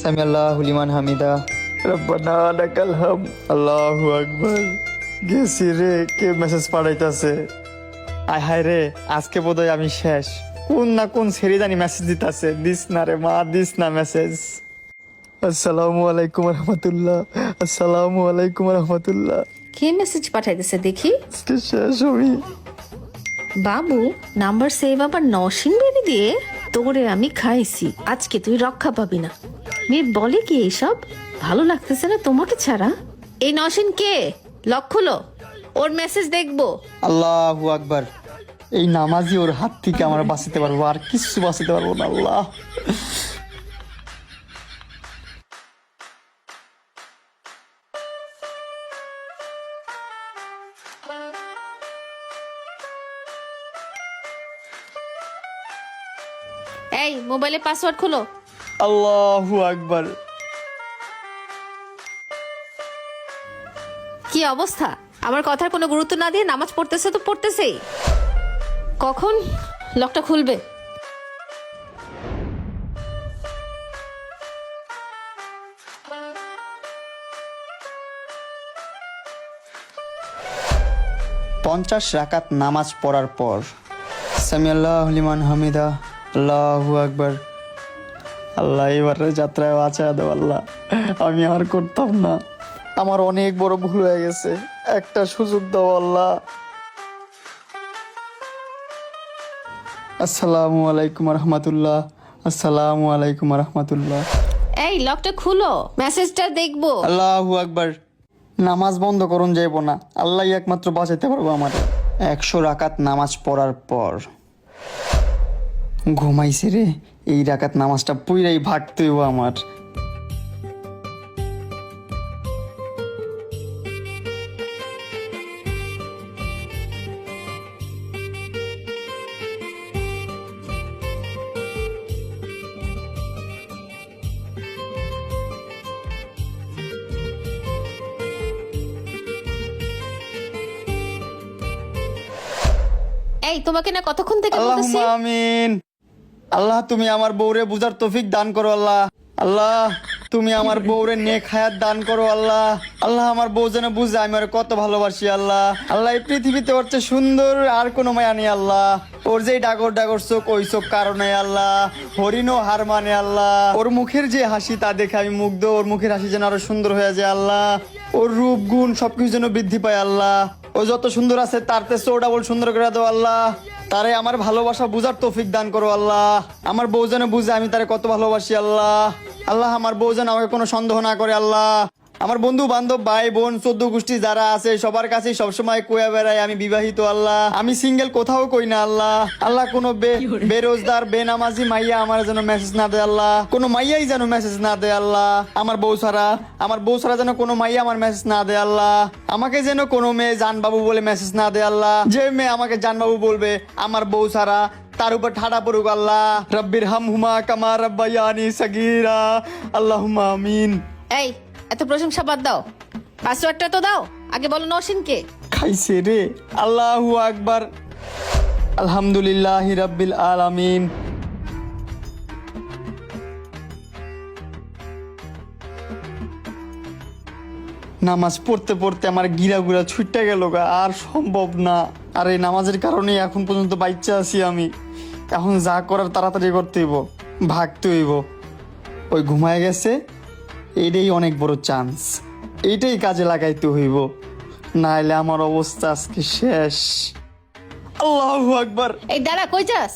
সামি আল্লাহু লিমান হামিদা। রব্বানা লাকাল হাম। আল্লাহু আকবার। গেছি রে, কে মেসেজ পাঠাইতাছে? আয় হায় রে, আজকে বোধহয় আমি শেষ। কোন না কোন ছেড়ে জানি মেসেজ দিতাছে। দিস না রে মা, দিস না মেসেজ। আসসালামু আলাইকুম রহমতুল্লাহ। আসসালামু আলাইকুম রহমতুল্লাহ। কে মেসেজ পাঠাইতেছে দেখি। আজকে শেষ হবি। বাবু নাম্বার সেভ আবার নসিং বেরি দিয়ে। তোরে আমি খাইছি, আজকে তুই রক্ষা পাবি না। মেয়ে বলে কি এইসব? ভালো লাগতেছে না তোমাকে ছাড়া। এই নসিন কে? লক খুলো, ওর মেসেজ দেখবো। আল্লাহু আকবার। এই নামাজি ওর হাত থেকে আমরা বাঁচাতে পারবো, আর কিছু বাঁচাতে পারবো না। আল্লাহ এই মোবাইলে পাসওয়ার্ড খুলো। আল্লাহু আকবার। কি অবস্থা? আমার কথার কোনো গুরুত্ব না দিয়ে নামাজ পড়তেছে তো পড়তেছেই। কখন লকটা খুলবে? পঞ্চাশ রাকাত নামাজ পড়ার পর সামি আল্লাহু লিমান হামিদা। আল্লাহু আকবার। আল্লাহ এবারে যাত্রায় বাঁচায় দাও আল্লাহ। আমি আর করতাম না, আমার অনেক বড় ভুল হয়ে গেছে। একটা সুযোগ দাও আল্লাহ। আসসালামু আলাইকুম রহমতুল্লাহ। আসসালামু আলাইকুম রহমতুল্লাহ। এই লকটা খুলো, মেসেজটা দেখবো। আল্লাহু আকবার। নামাজ বন্ধ করুন যাইব না, আল্লাহ একমাত্র বাঁচাইতে পারবো আমার। 100 রাকাত নামাজ পড়ার পর ঘুমাইছে রে। এই রাকাত নামাজটা পুরাই ভাগতে হইব আমার। এই তোমাকে না কতক্ষণ থেকে বলতেছি। আল্লাহুম্মা আমিন। আল্লাহ তুমি আমার বউরে বুঝার তৌফিক দান করো আল্লাহ। আল্লাহ তুমি আমার বউরে নেক হায়াত দান করো আল্লাহ। আল্লাহ আমার বউ যেন বুঝে আমি ওর কত ভালোবাসি আল্লাহ। আল্লাহ এই পৃথিবীতে ওর চেয়ে সুন্দর আর কোনো মায়া নেই আল্লাহ। ওর যেই ডাগর ডাগর চোখ, ওই চোখ কারণে আল্লাহ হরিণও হার মানে আল্লাহ। ওর মুখের যে হাসি তা দেখে আমি মুগ্ধ। ওর মুখের হাসি যেন আরো সুন্দর হয়ে যায় আল্লাহ। ওর রূপ গুণ সবকিছু যেন বৃদ্ধি পায় আল্লাহ। ও যত সুন্দর আছে তার চেয়ে 100 ডাবল সুন্দর করে দাও আল্লাহ। তারে আমার ভালোবাসা বুঝার তৌফিক দান করো আল্লাহ। আমার বউ যেন বুঝে আমি তারে কত ভালোবাসি আল্লাহ। আল্লাহ আমার বউ যেন আমাকে কোনো সন্দেহ না করে আল্লাহ। আমার বন্ধু বান্ধব ভাই বোন 14 গোষ্ঠী যারা আছে সবার কাছে সবসময় কইয়া বেড়াই আমি বিবাহিত আল্লাহ। আমি সিঙ্গেল কোথাও কই না আল্লাহ। আল্লাহ কোনো বেরোজগার বেনামাজি মাইয়া আমার যেন মেসেজ না দেয় আল্লাহ। কোনো মাইয়াই যেন মেসেজ না দেয় আল্লাহ। আমার বউ ছাড়া যেন কোনো মাইয়া আমার মেসেজ না দেয় আল্লাহ। আমাকে যেন কোনো মেয়ে জানবাবু বলে মেসেজ না দেয় আল্লাহ। যে মেয়ে আমাকে জানবাবু বলবে আমার বউ ছাড়া, তার উপর ঠাডা পড়ুক আল্লাহ। রব্বির হামহুমা কামা রাব্বায়ানি সাগীরা। আল্লাহুম্মা আমিন। এই এত প্রশংসা বাদ দাও, পাসওয়ার্ডটা তো দাও। আগে বলো নসিন কে? খাইছে রে। আল্লাহু আকবার। আলহামদুলিল্লাহি রাব্বিল আলামিন। নামাজ পড়তে পড়তে আমার গিরা গুড়া ছুটতে গেল গা, আর সম্ভব না। আর এই নামাজের কারণে এখন পর্যন্ত বাচ্চা আছি আমি। এখন যা করার তাড়াতাড়ি করতে হইব, ভাগতে হইব। ওই ঘুমায় গেছে, এইটাই অনেক বড় চান্স। এইটাই কাজে লাগাইতে হইব, নাইলে আমার অবস্থা আজকে শেষ। আল্লাহু আকবার। এই দাঁড়া, কই যাস?